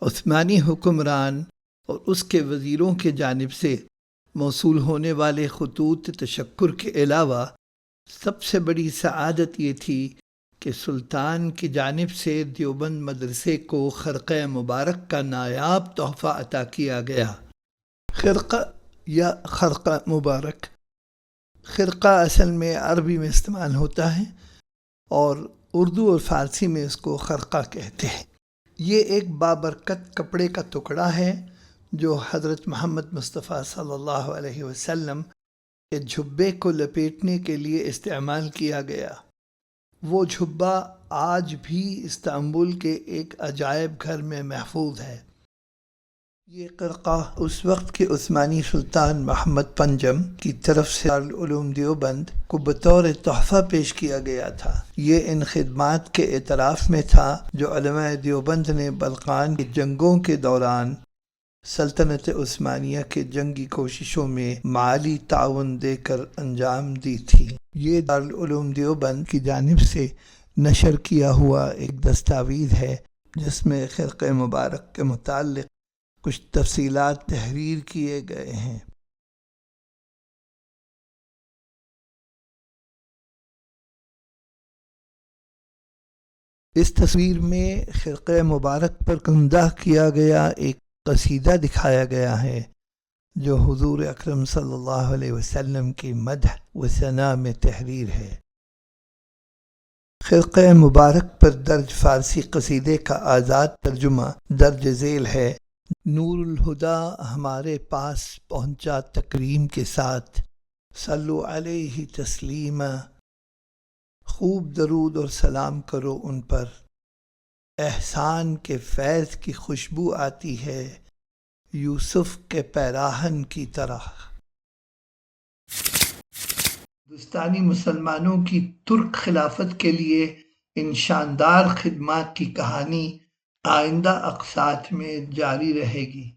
عثمانی حکمران اور اس کے وزیروں کی جانب سے موصول ہونے والے خطوط تشکر کے علاوہ سب سے بڑی سعادت یہ تھی کہ سلطان کی جانب سے دیوبند مدرسے کو خرقہ مبارک کا نایاب تحفہ عطا کیا گیا۔ خرقہ یا خرقہ مبارک، خرقہ اصل میں عربی میں استعمال ہوتا ہے اور اردو اور فارسی میں اس کو خرقہ کہتے ہیں۔ یہ ایک بابرکت کپڑے کا ٹکڑا ہے جو حضرت محمد مصطفیٰ صلی اللہ علیہ وسلم کے جھبے کو لپیٹنے کے لیے استعمال کیا گیا۔ وہ جھبا آج بھی استنبول کے ایک عجائب گھر میں محفوظ ہے۔ یہ خرقہ اس وقت کے عثمانی سلطان محمد پنجم کی طرف سے دارالعلوم دیوبند کو بطور تحفہ پیش کیا گیا تھا۔ یہ ان خدمات کے اعتراف میں تھا جو علماء دیوبند نے بلقان کی جنگوں کے دوران سلطنت عثمانیہ کے جنگی کوششوں میں مالی تعاون دے کر انجام دی تھی۔ یہ دارالعلوم دیوبند کی جانب سے نشر کیا ہوا ایک دستاویز ہے جس میں خرقہ مبارک کے متعلق کچھ تفصیلات تحریر کیے گئے ہیں۔ اس تصویر میں خرقہ مبارک پر کندہ کیا گیا ایک قصیدہ دکھایا گیا ہے جو حضور اکرم صلی اللہ علیہ وسلم کی مدح و ثنا میں تحریر ہے۔ خرقہ مبارک پر درج فارسی قصیدے کا آزاد ترجمہ درج ذیل ہے۔ نور الہدا ہمارے پاس پہنچا تکریم کے ساتھ، صلو علیہ تسلیما، خوب درود اور سلام کرو ان پر، احسان کے فیض کی خوشبو آتی ہے یوسف کے پیراہن کی طرح۔ ہندوستانی مسلمانوں کی ترک خلافت کے لیے ان شاندار خدمات کی کہانی آئندہ اقساط میں جاری رہے گی۔